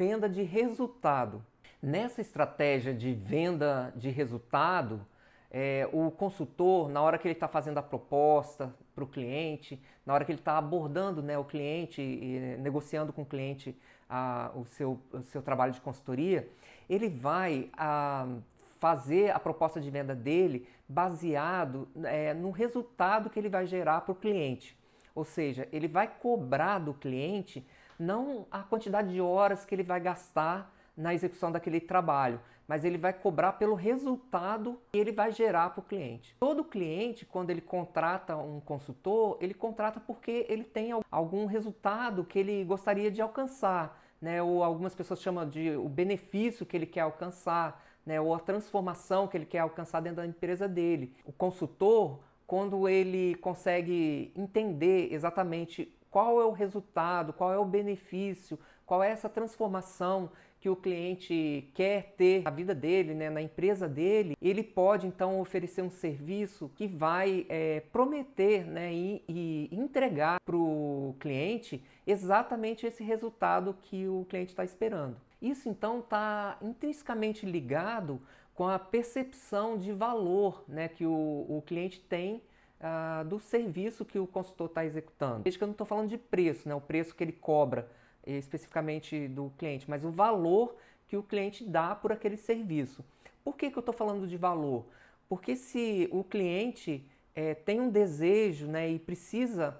venda de resultado. Nessa estratégia de venda de resultado, o consultor, na hora que ele está fazendo a proposta para o cliente, na hora que ele está abordando, né, o cliente, negociando com o cliente o seu trabalho de consultoria, ele vai fazer a proposta de venda dele baseado no resultado que ele vai gerar para o cliente. Ou seja, ele vai cobrar do cliente não a quantidade de horas que ele vai gastar na execução daquele trabalho, mas ele vai cobrar pelo resultado que ele vai gerar para o cliente. Todo cliente, quando ele contrata um consultor, ele contrata porque ele tem algum resultado que ele gostaria de alcançar, né? Ou algumas pessoas chamam de o benefício que ele quer alcançar, né? Ou a transformação que ele quer alcançar dentro da empresa dele. O consultor, quando ele consegue entender exatamente qual é o resultado, qual é o benefício, qual é essa transformação que o cliente quer ter na vida dele, né, na empresa dele, ele pode então oferecer um serviço que vai prometer, né, e entregar para o cliente exatamente esse resultado que o cliente está esperando. Isso então está intrinsecamente ligado com a percepção de valor, né, que o cliente tem do serviço que o consultor está executando. Veja que eu não estou falando de preço, né, o preço que ele cobra especificamente do cliente, mas o valor que o cliente dá por aquele serviço. Por que eu estou falando de valor? Porque se o cliente tem um desejo, né, e precisa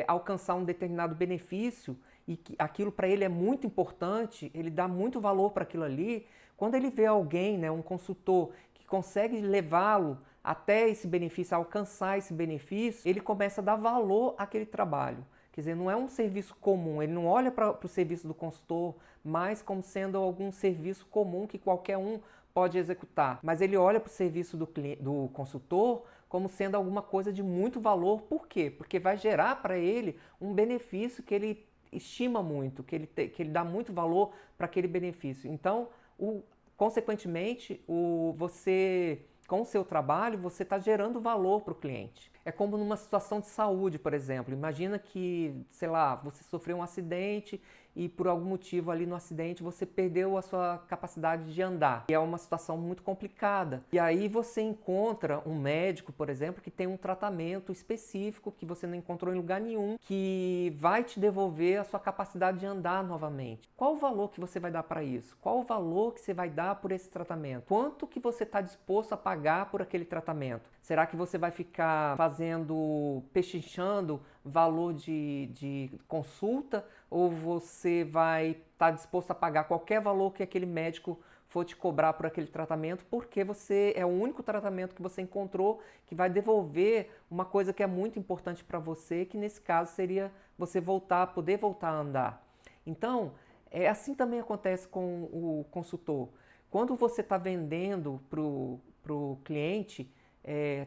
alcançar um determinado benefício e que aquilo para ele é muito importante, ele dá muito valor para aquilo ali, quando ele vê alguém, né, um consultor, que consegue levá-lo até esse benefício, alcançar esse benefício, ele começa a dar valor àquele trabalho. Quer dizer, não é um serviço comum, ele não olha para o serviço do consultor mais como sendo algum serviço comum que qualquer um pode executar, mas ele olha para o serviço do consultor como sendo alguma coisa de muito valor. Por quê? Porque vai gerar para ele um benefício que ele estima muito, que ele dá muito valor para aquele benefício. Então, consequentemente, você, com o seu trabalho, você está gerando valor para o cliente. É como numa situação de saúde, por exemplo. Imagina que, sei lá, você sofreu um acidente e por algum motivo ali no acidente você perdeu a sua capacidade de andar. E é uma situação muito complicada. E aí você encontra um médico, por exemplo, que tem um tratamento específico que você não encontrou em lugar nenhum, que vai te devolver a sua capacidade de andar novamente. Qual o valor que você vai dar para isso? Qual o valor que você vai dar por esse tratamento? Quanto que você está disposto a pagar por aquele tratamento? Será que você vai ficar pechinchando valor de consulta, ou você vai estar disposto a pagar qualquer valor que aquele médico for te cobrar por aquele tratamento, porque você é o único tratamento que você encontrou que vai devolver uma coisa que é muito importante para você, que nesse caso seria você poder voltar a andar. Então, assim também acontece com o consultor. Quando você está vendendo para o cliente,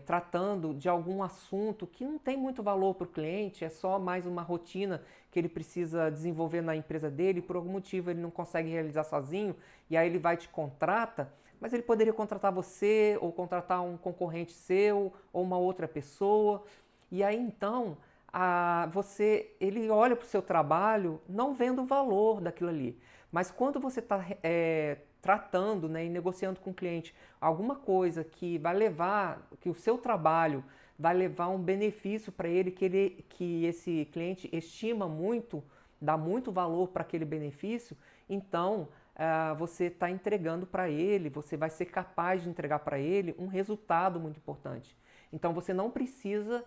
tratando de algum assunto que não tem muito valor para o cliente, é só mais uma rotina que ele precisa desenvolver na empresa dele, por algum motivo ele não consegue realizar sozinho, e aí ele vai te contrata, mas ele poderia contratar você, ou contratar um concorrente seu, ou uma outra pessoa, e aí então ele olha para o seu trabalho não vendo o valor daquilo ali, mas quando você está tratando, né, e negociando com o cliente alguma coisa que vai levar, que o seu trabalho vai levar um benefício para ele, que esse cliente estima muito, dá muito valor para aquele benefício, então você está entregando para ele, você vai ser capaz de entregar para ele um resultado muito importante. Então você não precisa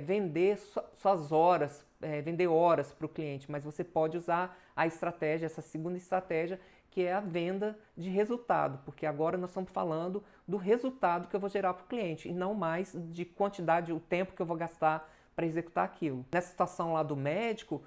vender suas horas, vender horas para o cliente, mas você pode usar a estratégia, essa segunda estratégia, que é a venda de resultado, porque agora nós estamos falando do resultado que eu vou gerar para o cliente e não mais de quantidade, o tempo que eu vou gastar para executar aquilo. Nessa situação lá do médico,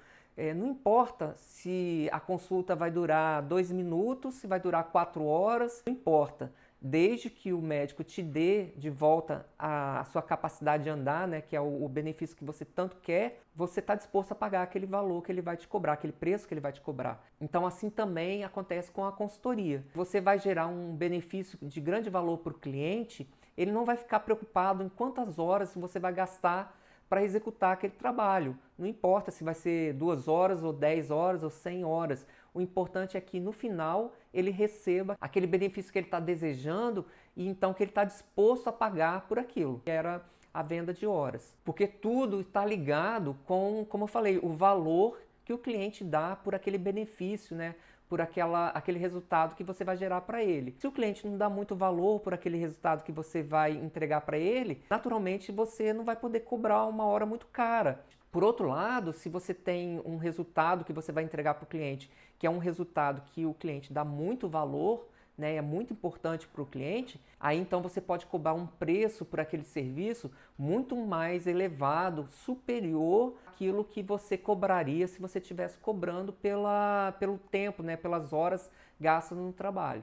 não importa se a consulta vai durar 2 minutos, se vai durar 4 horas, não importa. Desde que o médico te dê de volta a sua capacidade de andar, né, que é o benefício que você tanto quer, você está disposto a pagar aquele valor que ele vai te cobrar, aquele preço que ele vai te cobrar. Então assim também acontece com a consultoria. Você vai gerar um benefício de grande valor para o cliente, ele não vai ficar preocupado em quantas horas você vai gastar para executar aquele trabalho. Não importa se vai ser 2 horas, ou 10 horas, ou 100 horas. O importante é que no final ele receba aquele benefício que ele está desejando e então que ele está disposto a pagar por aquilo, que era a venda de horas. Porque tudo está ligado com, como eu falei, o valor que o cliente dá por aquele benefício, né? Por aquele resultado que você vai gerar para ele. Se o cliente não dá muito valor por aquele resultado que você vai entregar para ele, naturalmente você não vai poder cobrar uma hora muito cara. Por outro lado, se você tem um resultado que você vai entregar para o cliente, que é um resultado que o cliente dá muito valor, né, é muito importante para o cliente, aí então você pode cobrar um preço por aquele serviço muito mais elevado, superior àquilo que você cobraria se você estivesse cobrando pelo tempo, né, pelas horas gastas no trabalho.